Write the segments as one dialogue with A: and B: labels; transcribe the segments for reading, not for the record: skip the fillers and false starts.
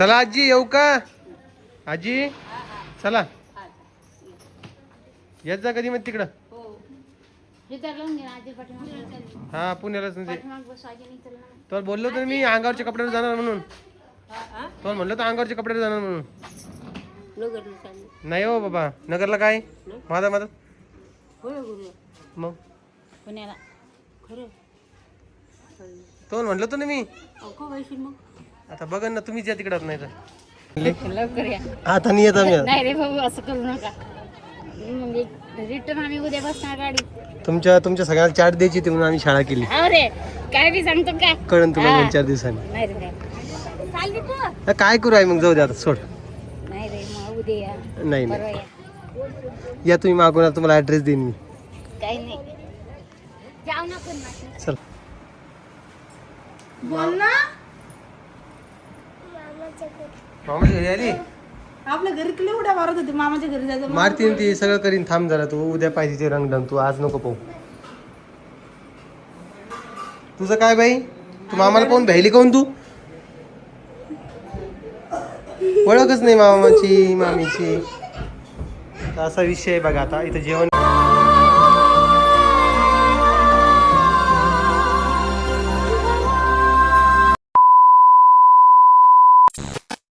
A: चला आजी येऊ का? आजी चला येत जा कधी मग तिकडं. हा पुण्यालाच तर बोललो तर मी अंगावरच्या कपड्यावर जाणार म्हणून. तो म्हणलं तर अंगावरच्या कपड्यावर जाणार म्हणून. नाही हो बाबा नगरला काय माझा मदत मग
B: पुण्याला
A: तो म्हणलं तर ना मी. आता बघा ना तुम्हीच या तिकडं नाही तर
B: लवकर या.
A: आता नाही येत आम्ही.
B: नाही रे भाऊ असं करू नका. म्हणजे रिटर्न आम्ही उद्या बसणार गाडी.
A: तुमच्या सगळ्यांना चार्ट द्यायची होती म्हणून आम्ही शाळा केली.
B: अरे काय बी सांगतो काय
A: कळण तुला 2-4 दिवसांनी.
B: नाही रे चालली तू.
A: काय करू आहे मग जाऊ दे आता सोड.
B: नाही रे मग उद्या या.
A: नाही
B: परवा
A: नाही
B: या.
A: या तुम्ही मागून तुम्हाला ऍड्रेस देईन मी.
B: काही नाही जाऊ ना पण
A: चल
B: बोल ना.
A: मामाच्या घरी आली.
B: आपल्या घरी किती उड्या मारत होते मामाच्या घरी जायचं.
A: मारतीन ती सगळं करीन. थांब जरा तू उद्या पाहिजे ते रंगढंग. तू आज नको पाहू. तुझं काय बाई तू मामाला पाहून भ्यायली काऊन तू? ओळखच नाही मामाची मामीची. असा विषय आहे बघा. आता इथं जेवण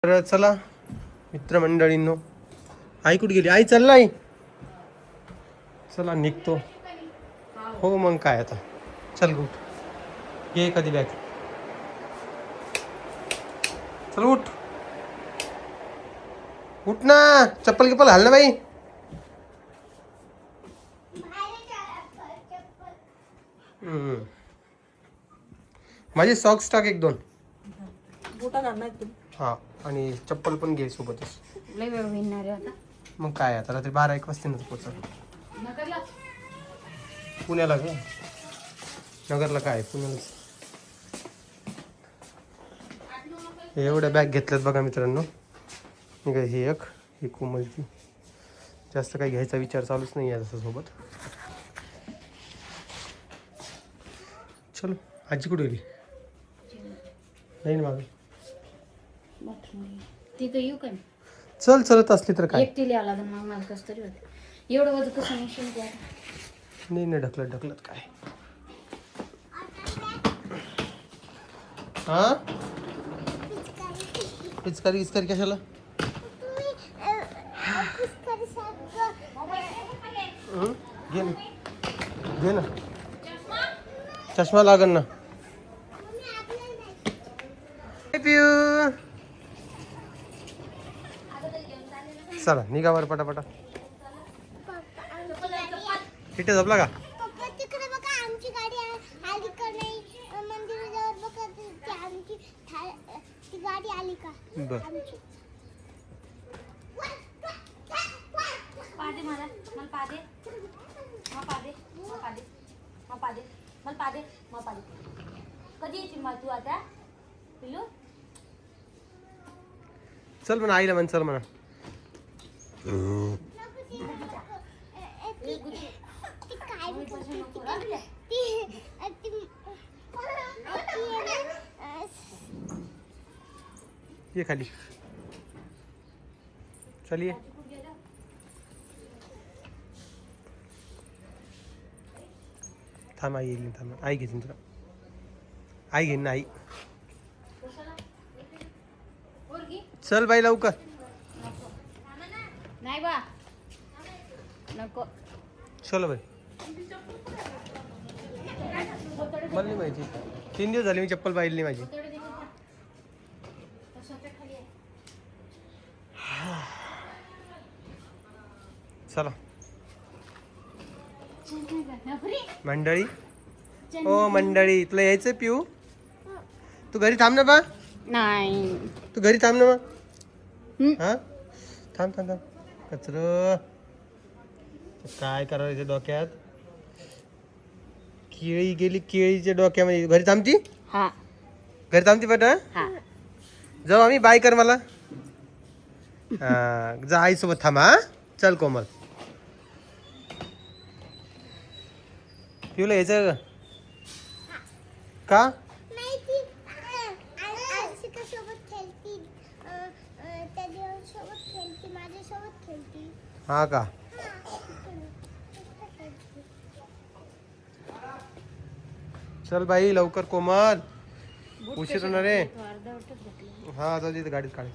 A: तर चला मित्रमंडळींनो. आई कुठे गेली? आई चल आई. चला निघतो. हो मग काय आता. चल उठ. ये कधी बॅग. चल उठ. उठ ना. चप्पल गिप्पल घाल ना बाई. माझे सॉक्स टाक 1-2. हा आणि चप्पल पण घे सोबतच.
B: लय वेळ होणार आहे आता.
A: मग काय आता रात्री 12-1 वाजता पोहोचल. पुण्याला का? नगरला काय पुण्याला. एवढ्या बॅग घेतल्यात बघा मित्रांनो. मी काय हे एक ही कोमलची. जास्त काही घ्यायचा विचार चालूच नाही आहे तसं सोबत. चलो आजी कुठे गेली? नाही ना मागे.
B: तिथं येऊ का?
A: चल चलत असली तर काय.
B: एकटी लिहावं लागेल मग मला कसं तरी होतं. एवढं वजन कसं निश्चिंत आहे.
A: नाही नाही ढकलत काय. हा पिचकारी कशाला? घे ना चष्मा लागन ना. चला निघा वर पटापटा. तिथे झोपला का?
C: आमची गाडी आली का नाही मंदिराजवळ बघा आमची ती गाडी आली का?
A: बर
B: पादे मला पादे कधी येते मग तू आता पिलू?
A: चल म्हणा आईला म्हण. चल म्हणा. ये खाली. चलिए थांब आई येईल. थांब आई घेईन तुला. आई घेईन ना आई. चल बाई लवकर.
B: नाही बा नको.
A: चलो बाई. मला नाही माहिती. 3 दिवस झाले मी चप्पल पाहिली नाही माझी. चला मंडळी. ओ मंडळी तुला यायचं पिऊ? तू घरी थांब ना बा.
B: नाही
A: तू घरी थांब ना मग. हा थांब थांब थांब. कचरं काय करायचं डोक्यात. केळी गेली केळीच्या डोक्यामध्ये. घरी थांबती.
B: हा
A: घरी थांबती बेटा.
B: हा
A: जाऊ आम्ही. बाय कर मला. हा जा आईसोबत थांबा. चल कोमल. पिऊला यायचं का?
C: नाही ती आशिका सोबत खेळती सोबत खेळती.
A: हा का? चल बाई लवकर कोमल, उशीर होणार रे. हा जाऊ दे गाडीत काढ.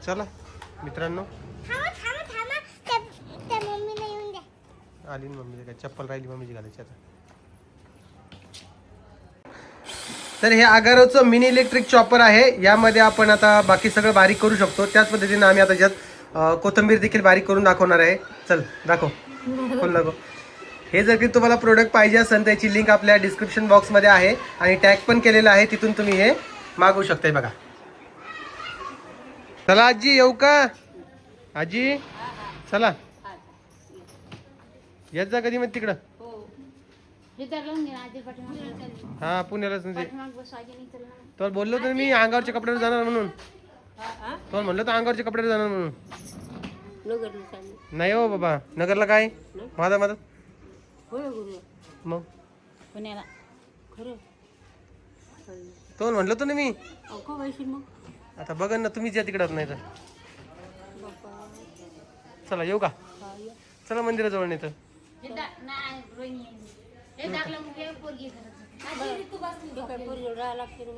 A: चला मित्रांनो,
C: थांबा थांबा थांबा, त्या मम्मीला येऊन द्या.
A: आली ना मम्मी, काय चप्पल राहिली मम्मीची घालायची आता. तर हे आगारोचं मिनी इलेक्ट्रिक चॉपर आहे. यामध्ये आपण आता बाकी सगळं बारीक करू शकतो. त्याच पद्धतीने आम्ही आता याच्यात कोथिंबीर देखील बारीक करून दाखवणार आहे. चल दाखव, खोल दाखव. हे जर की तुम्हाला प्रोडक्ट पाहिजे असेल त्याची लिंक आपल्या डिस्क्रिप्शन बॉक्समध्ये आहे आणि टॅग पण केलेला आहे, तिथून तुम्ही हे मागवू शकताय बघा. चला आजी येऊ का? आजी चला, येत जा कधी मग तिकडं. हा पुण्यालाच नाही. तर बोललो तर मी अंगावरच्या कपड्यावर जाणार म्हणून. तो म्हणलं तर अंगावरच्या कपड्यावर जाणार म्हणून. नाही हो बाबा, नगरला काय माझा मदत मग
B: पुण्याला खरं
A: तो म्हणलं तर ना मी. आता बघा ना तुम्हीच या तिकडं नाही तर. चला येऊ का? चला मंदिराजवळ नाही तर.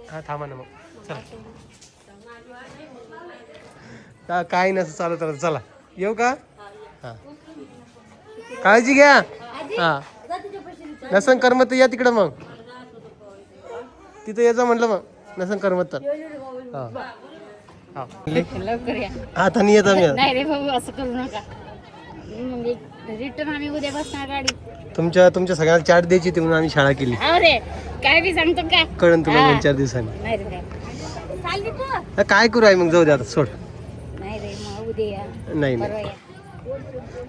A: हा थांबा ना मग. चला काय नसं चालत राहत. चला येऊ का? हा काळजी घ्या. हा नसन करमत तर या तिकडं मग. तिथं यायचं म्हटलं मग नसन करमत तर. हा हा
B: लवकर या.
A: आता नाही येत आम्ही.
B: नाही रे भाऊ, असं करू नका. मग रिटर्न आम्ही उद्या बसणार गाडी.
A: तुमच्या सगळ्यांना चाट द्यायची ती म्हणून आम्ही शाळा केली.
B: अरे काय बी सांगतो का?
A: कळण तुला 2-4 दिवसांनी.
B: नाही रे चालली तू.
A: काय करू आहे मग, जाऊ दे आता सोड.
B: नाही रे मग उद्या या.
A: नाही
B: परवा
A: नाही
B: या.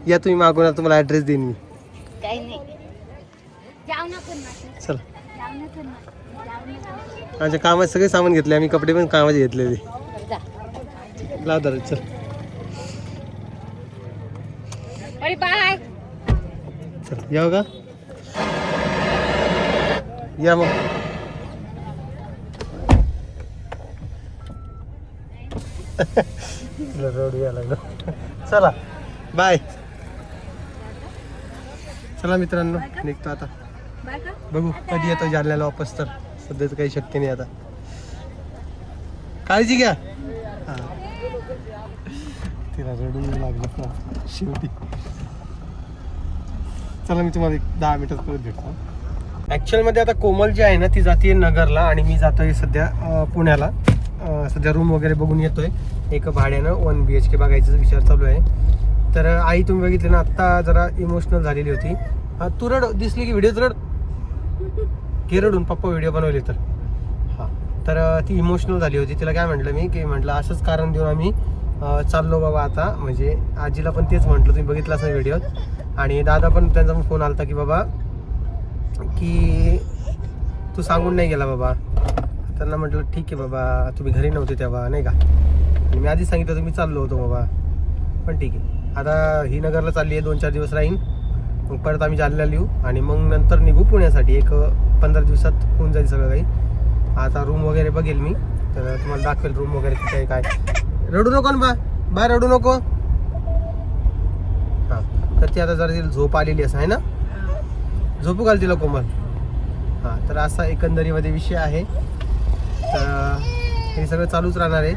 A: या तुम्ही मागवणार, तुम्हाला ऍड्रेस देईन मी.
B: काही नाही. जाऊ नको ना.
A: चला
B: जाऊ नको ना. जाऊ नको.
A: आमच्या कामात सगळे सामान घेतले आम्ही, कपडे पण कामाचे घेतलेले.
B: जा.
A: लाव दर चल.
B: अरे बाय.
A: चल येऊ का? या मग. तुला रोड या लागलं. चला बाय. चला मित्रांनो निघतो आता. बघू कधी येतो जालन्याला वापस, तर सध्याच काही शक्य नाही आता. काळजी घ्या. हा तिला रडून लागलं शेवटी. चला मी तुम्हाला 10 मिनिटात परत भेटतो. ॲक्च्युअलमध्ये आता कोमल जी आहे ना ती जाते नगरला आणि मी जातोय सध्या पुण्याला. सध्या रूम वगैरे बघून येतोय. एक भाड्यानं 1 BHK बघायचा विचार चालू आहे. तर आई तुम्ही बघितली ना आत्ता जरा इमोशनल झालेली होती. तू रड दिसली की व्हिडिओच रड की रडून पप्पा व्हिडिओ बनवले तर. हां तर ती इमोशनल झाली होती. तिला काय म्हटलं मी की म्हटलं असंच कारण देऊन आम्ही चाललो बाबा आता. म्हणजे आजीला पण तेच म्हटलं, तुम्ही बघितलं असं व्हिडिओत. आणि दादा पण त्यांचा पण फोन आला की बाबा की तू सांगून नाही गेला बाबा. त्यांना म्हटलं ठीक आहे बाबा, तुम्ही घरी नव्हते तेव्हा नाही का. आणि मी आधीच सांगितलं तुम्ही चाललो होतो बाबा. पण ठीक आहे, आता ही नगरला चालली आहे, 2-4 दिवस राहीन. मग परत आम्ही जालन्याला येऊ आणि मग नंतर निघू पुण्यासाठी. एक 15 दिवसात होऊन जाईल सगळं काही. आता रूम वगैरे बघेल मी, तर तुम्हाला दाखवेल रूम वगैरे तिथे आहे काय. रडू नको ना बा रडू नको. हां तर ती आता जरा तिला झोप आलेली असं आहे ना, झोपू घाल तिला कोमल. हां तर असा एकंदरीमध्ये विषय आहे. तर हे सगळं चालूच राहणार आहे.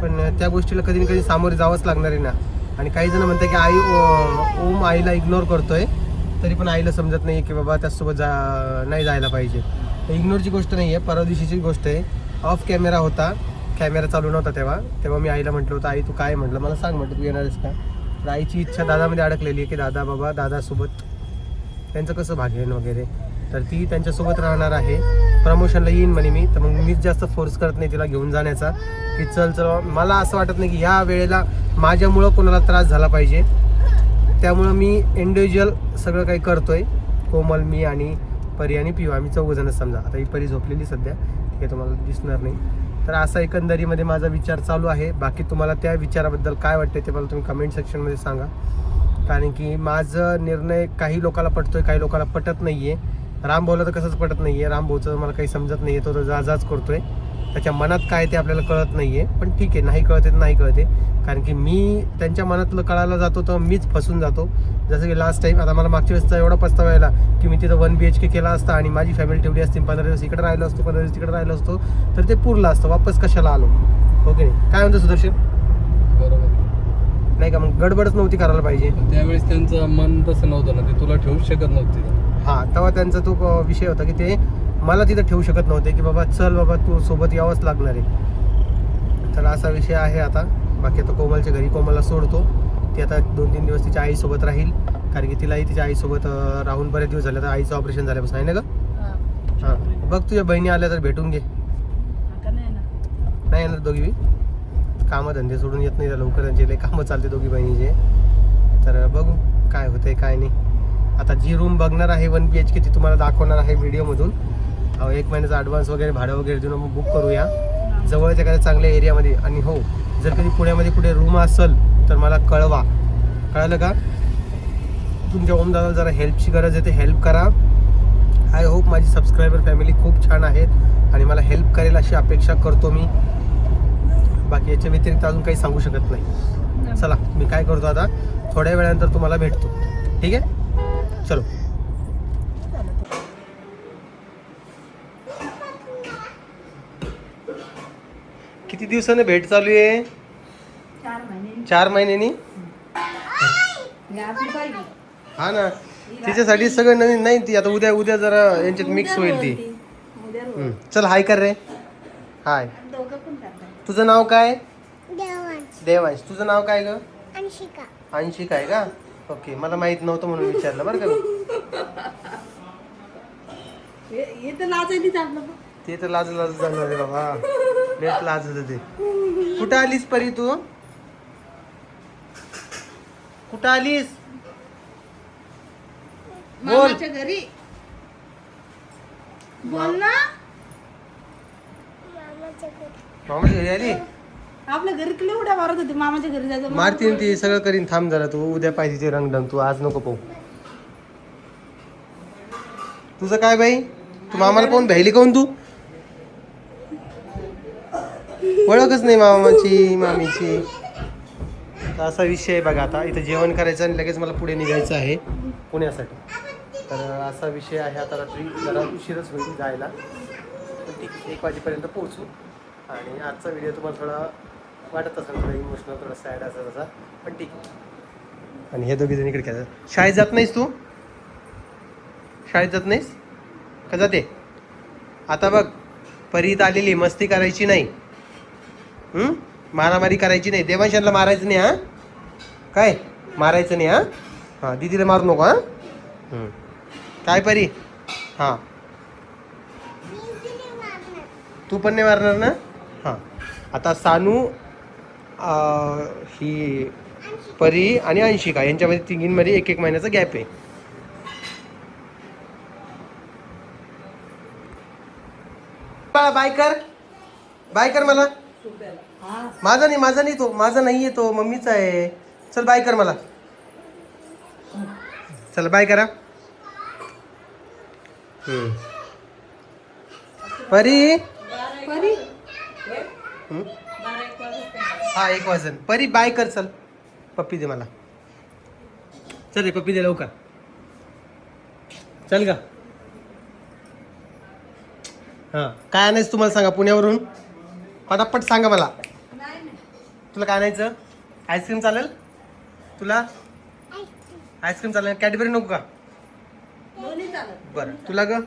A: पण त्या गोष्टीला कधी ना कधी सामोरे जावंच लागणार आहे ना. आणि काही जण म्हणतात की आई ओम आईला इग्नोर करतोय, तरी पण आईला समजत नाही की बाबा त्यासोबत नाही जायला पाहिजे. इग्नोरची गोष्ट नाही आहे, परवा दिवशीची गोष्ट आहे. ऑफ कॅमेरा होता, कॅमेरा चालू नव्हता तेव्हा मी आईला म्हटलं होतं आई तू काय म्हटलं मला सांग, म्हटलं तू येणार आहेस का. तर आईची इच्छा दादामध्ये अडकलेली आहे की दादासोबत त्यांचं कसं भागेन वगैरे. तर ती त्यांच्यासोबत राहणार आहे. प्रमोशनला येईन म्हणे मी, तर मग मीच जास्त फोर्स करत नाही तिला घेऊन जाण्याचा की चल. मला असं वाटत नाही की ह्या वेळेला माझ्यामुळं कोणाला त्रास झाला पाहिजे. त्यामुळं मी इंडिव्हिज्युअल सगळं काही करतोय. कोमल, मी आणि परी आणि पिऊ, आम्ही 4 जण समजा. आता ही परी झोपलेली सध्या, ठीक आहे, तुम्हाला दिसणार नाही. तर असा एकंदरीमध्ये माझा विचार चालू आहे. बाकी तुम्हाला त्या विचाराबद्दल काय वाटते ते मला तुम्ही कमेंट सेक्शनमध्ये सांगा. कारण की माझं निर्णय काही लोकांना पटतोय, काही लोकांना पटत नाही आहे. राम भाऊला तर कसंच पटत नाही आहे. राम भाऊचं मला काही समजत नाही आहे, तो तर जाच करतोय. त्याच्या मनात काय ते आपल्याला कळत नाहीये. पण ठीक आहे, नाही कळते तर नाही कळते. कारण की मी त्यांच्या मनातलं कळायला जातो तर मीच फसून जातो. जसं की लास्ट टाइम, आता मला मागच्या वेळेस एवढा पस्तावा यायला की मी तिथं 1 BHK केला असता आणि माझी फॅमिली ठेवली असती, 15 दिवस इकडे राहिलो असतो, 15 दिवस तिकडे राहिलो असतो, तर ते पुरलं असतं. वापस कशाला आलो? ओके नाही, काय म्हणतो सुदर्शन?
D: बरोबर
A: नाही का? मग गडबडच नव्हती करायला पाहिजे.
D: त्यावेळेस त्यांचं मन तसं नव्हतं ना, ते तुला ठेवूच शकत नव्हते.
A: हां, तेव्हा त्यांचा तो विषय होता की ते मला तिथं ठेवू शकत नव्हते की बाबा चल बाबा तू सोबत यावंच लागणार आहे. तर असा विषय आहे आता. बाकी आता कोमलच्या घरी कोमलला सोडतो. ती आता 2-3 दिवस तिच्या आईसोबत राहील, कारण की तिलाही तिच्या आईसोबत राहून बरेच दिवस झाले. तर आईचं ऑपरेशन झाल्यापासून आहे ना गं? हां, बघ तुझ्या बहिणी आल्या तर भेटून घे. नाही येणार दोघी बी? कामं धंदे सोडून येत नाही लवकर, त्यांचे लई कामं चालते दोघी बहिणीचे. तर बघू काय होतंय काय नाही. आता जी रूम बघणार आहे 1 BHK ती तुम्हाला दाखवणार आहे व्हिडिओमधून. 1 महिन्याचा ॲडव्हान्स वगैरे भाडं वगैरे देऊन मग बुक करूया जवळच्या एखाद्या चांगल्या एरियामध्ये. आणि हो, जर कधी पुण्यामध्ये कुठे रूम असेल तर मला कळवा. कळलं का? तुमच्या ओमदादाला जरा हेल्पची गरज आहे, ते हेल्प करा. आय होप माझी सबस्क्रायबर फॅमिली खूप छान आहेत आणि मला हेल्प करेल अशी अपेक्षा करतो मी. बाकी याच्या व्यतिरिक्त अजून काही सांगू शकत नाही. चला, मी काय करतो आता, थोड्या वेळानंतर तुम्हाला भेटतो. ठीक आहे, चलो. किती दिवसाने भेट चालू आहे? 4 महिन्यांनी. हा ना, तिच्यासाठी सगळं नवीन. नाही ती आता उद्या जरा यांच्यात मिक्स होईल ती. चल हाय कर रे. हाय. तुझं नाव काय? देवांश. तुझं नाव काय ग? अंशिका आहे का? ओके, मला माहित नव्हतं म्हणून विचारलं बरं का. ते तर लाज झालं रे बाबा, लेट लाज होत ते. कुठं आलीस परी तू? कुठं आलीस? बोल.
B: घरी बोल ना.
A: मामाच्या घरी आली?
B: आपल्या घरी किती उड्या मारत होती, मामाच्या घरी जायचं.
A: मारतीन ती, सगळं करीन. थांब जरा, तू उद्या पाहिजे ते रंगढंग. तू आज नको पाहू. तुझं काय बाई? तू मामाला पाहून भ्यायली काऊन तू? ओळखच नाही मामाची मामीची. तर असा विषय आहे बघा. आता इथं जेवण करायचं आणि लगेच मला पुढे निघायचं आहे पुण्यासाठी. तर असा विषय आहे. आता रात्री जरा उशीरच होईल जायला, पण ठीक आहे, 1 वाजेपर्यंत पोहोचू. आणि आजचा व्हिडिओ तुम्हाला थोडा वाटत असेल, थोडा इमोशनल, थोडा सॅड असा तसा, पण ठीक आहे. आणि हे दोघी जण इकडे खेळतात. शाळेत जात नाहीस तू? शाळेत जात नाहीस का? जाते. आता बघ, परीत आलेली, मस्ती करायची नाही, मारामारी करायची नाही. देवांशांना मारायचं नाही. हां काय? मारायचं नाही. हां दीदीला मारू नको. काय परी? हां, तू पण नाही मारणार ना? हां. आता सानू, ही परी आणि अंशिका यांच्यामध्ये तिघींमध्ये 1 महिन्याचा गॅप आहे. बाय कर, बाय कर मला. माझा नाही तो, माझा नाही आहे तो, मम्मीचा आहे. चल बाय कर मला. चल बाय करा. परी हा 1 वाजन. परी बाय कर. चल पप्पी दे मला. चल रे पप्पी दे लवकर. चल का? हां, काय आणायचं तुम्हाला सांगा पुण्यावरून? पटापट सांगा मला. तुला काय आणायचं? आईस्क्रीम चालेल तुला? आईस्क्रीम चालेल. कॅडबरी नको का? बरं, तुला ग?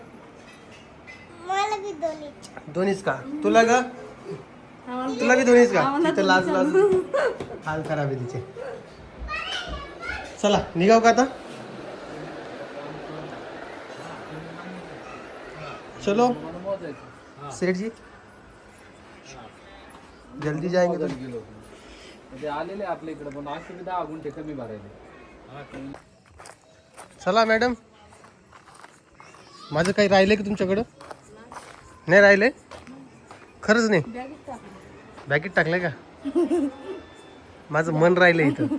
A: दोन्हीच का? तुला ग? तुला बी दोन्हीच का? तिथे लाज हाल खराब आहे तिचे. चला निघाव का आता? चलो सेठ जी, जल्दी जाएंगे तो.
D: म्हणजे आलेले आपल्या इकडे पण 10 गुंठे कमी भरायले.
A: चला मॅडम, माझं काही राहिलंय की तुमच्याकडं? नाही राहिलंय? खरंच नाही? बॅगेत टाकलंय का? माझं मन राहिलंय इथं.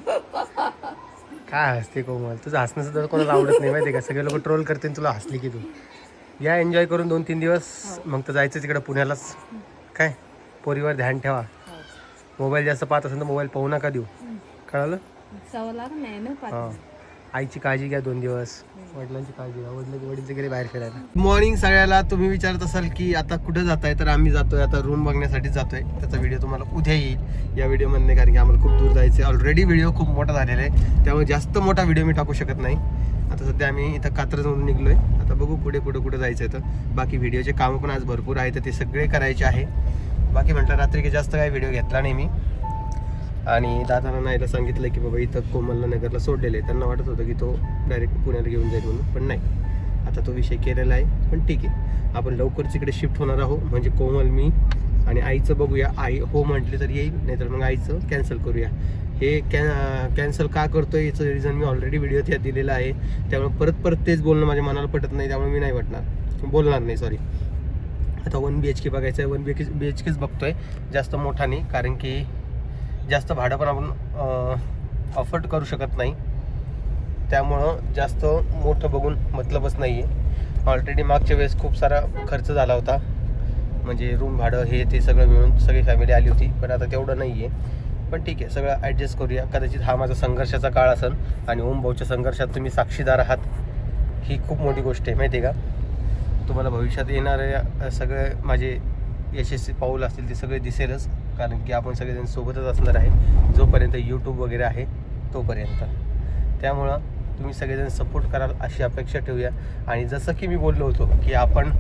A: काय हसते कोमल, तुझं हसणं सुद्धा कोणाला आवडत नाही माहिती का? सगळे लोक ट्रोल करते तुला हसली की तू. या एन्जॉय करून 2-3 दिवस, मग तर जायचं तिकडं पुण्यालाच. काय पोरीवर ध्यान ठेवा. मोबाईल जास्त पाहत असेल तर मोबाईल पाहू नका देऊ, कळालं? हां, आईची काळजी घ्या 2 दिवस, वडिलांची काळजी घ्या. वडील गेले बाहेर फिरायला. मॉर्निंग सगळ्याला. तुम्ही विचारत असाल की आता कुठं जाताय, तर आम्ही जातोय आता रूम बघण्यासाठी जातोय. त्याचा व्हिडिओ तुम्हाला उद्या येईल या व्हिडिओमध्ये, कारण की आम्हाला खूप दूर जायचं आहे. ऑलरेडी व्हिडिओ खूप मोठा झालेला आहे, त्यामुळे जास्त मोठा व्हिडिओ मी टाकू शकत नाही. आता सध्या आम्ही इथं कात्रजमधून निघलोय. आता बघू पुढे कुठं जायचं आहे. तर बाकी व्हिडिओचे कामं पण आज भरपूर आहे, तर ते सगळे करायचे आहे. बाकी म्हटलं रात्री की जास्त काही व्हिडिओ घेतला नाही मी. आणि दादांना नाहीला सांगितलं की बाबा इथं कोमलला नगरला सोडलेलं आहे. त्यांना वाटत होतं की तो डायरेक्ट पुण्याला घेऊन जाईल म्हणून, पण नाही. आता तो विषय केलेला आहे, पण ठीक आहे. आपण लवकरच इकडे शिफ्ट होणार आहोत. म्हणजे कोमल, मी आणि आईचं बघूया. आई हो म्हटली तर येईल, नाहीतर मग आईचं कॅन्सल करूया. हे कॅन्सल का करतोय याचं रिझन मी ऑलरेडी व्हिडिओत यात दिलेलं आहे. त्यामुळे परत तेच बोलणं माझ्या मनाला पटत नाही, त्यामुळे मी नाही बोलणार नाही. सॉरी. आता 1 BHK बघायचं आहे. 1 BHKच बघतोय, जास्त मोठा नाही, कारण की जास्त भाडं पण आपण अफोर्ड करू शकत नाही. त्यामुळं जास्त मोठं बघून मतलबच नाही आहे. ऑलरेडी मागच्या वेळेस खूप सारा खर्च झाला होता, म्हणजे रूम भाडं हे ते सगळं मिळून सगळी फॅमिली आली होती. पण आता तेवढं नाही आहे, पण ठीक आहे, सगळं ॲडजस्ट करूया. कदाचित हा माझा संघर्षाचा काळ असेल, आणि ओम भाऊच्या संघर्षात तुम्ही साक्षीदार आहात. ही खूप मोठी गोष्ट आहे, माहिती आहे का? तुम्हाला भविष्यात येणाऱ्या सगळे माझे यशस्वी पाऊल असतील ते सगळे दिसेलच, कारण की आपण सगळेजण सोबतच असणार आहे जोपर्यंत यूट्यूब वगैरे आहे तोपर्यंत. त्यामुळं तुम्ही सगळेजण सपोर्ट कराल अशी अपेक्षा ठेवूया. आणि जसं की मी बोललो होतो की आपण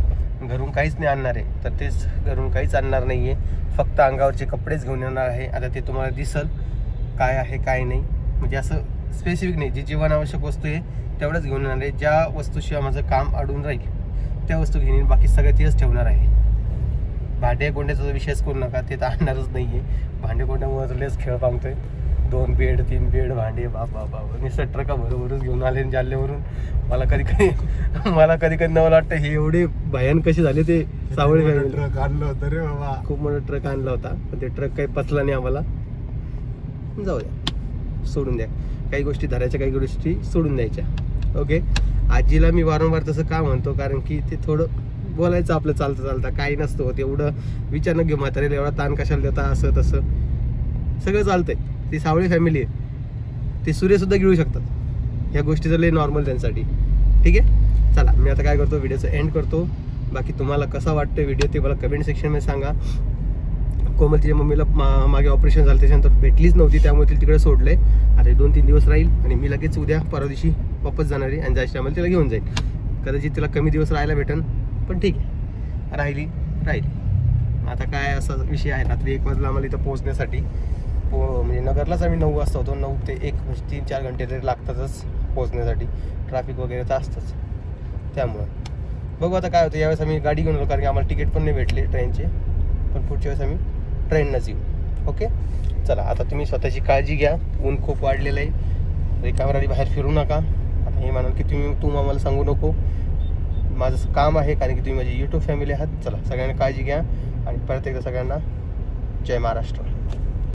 A: घरून काहीच नाही आणणार आहे, तर तेच घरून काहीच आणणार नाही आहे, फक्त अंगावरचे कपडेच घेऊन येणार आहे. आता ते तुम्हाला दिसल काय आहे काय नाही, म्हणजे असं स्पेसिफिक नाही. जे जीवनावश्यक वस्तू आहे तेवढंच घेऊन येणार आहे. ज्या वस्तूशिवाय माझं काम अडून राहील त्या वस्तू घेऊन, बाकी सगळं तेच ठेवणार आहे. भांडे गोंड्याचा विषयच करू नका, ते तर आणणारच नाही आहे. भांडे गोंड्यामुळे तर लेच खेळ पांगतोय. 2 बेड 3 बेड भांडे, बाबा मी सट्टर का बरोबरच घेऊन आले जाल्ल्यावरून. मला कधी कधी नवं वाटतं हे एवढे भयान कसे झाले. ते सावळी
E: ट्रक आणलं होतं रे बाबा,
A: खूप मोठा ट्रक आणला होता, पण ते ट्रक काही पचला नाही आम्हाला. जाऊ द्या, सोडून द्या. काही गोष्टी धरायच्या, काही गोष्टी सोडून द्यायच्या. ओके. आजीला मी वारंवार तसं का म्हणतो, कारण की ते थोडं बोलायचं आपलं चालता काही नसतं होत. एवढं विचार न घेऊ म्हातारेला, एवढा ताण कशाला देता, असं तसं सगळं चालतंय. ती सावळी फॅमिली आहे, ते सूर्यसुद्धा गिळू शकतात. ह्या गोष्टी तर लय नॉर्मल त्यांच्यासाठी. ठीक आहे, चला मी आता काय करतो, व्हिडिओचं एंड करतो. बाकी तुम्हाला कसा वाटतं व्हिडिओ ते मला कमेंट सेक्शनमध्ये सांगा. कोमल तिच्या मम्मीला मागे ऑपरेशन झालं, त्याच्यानंतर भेटलीच नव्हती, त्यामुळे तिला तिकडे सोडले. आता 2-3 दिवस राहील, आणि मी लगेच उद्या परवा दिवशी वापस जाणार आहे, आणि जायच्या टायमाला तिला घेऊन जाईल. कदाचित तिला कमी दिवस राहायला भेटेल, पण ठीक आहे, राहिली. आता काय असा विषय आहे. रात्री 1 वाजला आम्हाला इथं पोहोचण्यासाठी. म्हणजे नगरलाच आम्ही 9 वाजता होतो. 9 ते 1 म्हणजे 3-4 घंटे तरी लागतातच पोहोचण्यासाठी. ट्रॅफिक वगैरे तर असतंच. त्यामुळं बघू आता काय होतं. यावेळेस आम्ही गाडी घेऊन आलो, कारण की आम्हाला तिकीट पण नाही भेटले ट्रेनचे. पण पुढच्या वेळेस आम्ही ट्रेननंच येऊ. ओके, चला आता तुम्ही स्वतःची काळजी घ्या. ऊन खूप वाढलेलं आहे, रिकामराडी बाहेर फिरू नका. आता हे म्हणाल की तू आम्हाला सांगू नको, माझं काम आहे, कारण की तुम्ही माझी यूट्यूब फॅमिली आहात. चला, सगळ्यांना काळजी घ्या, आणि परत एकदा सगळ्यांना जय महाराष्ट्र.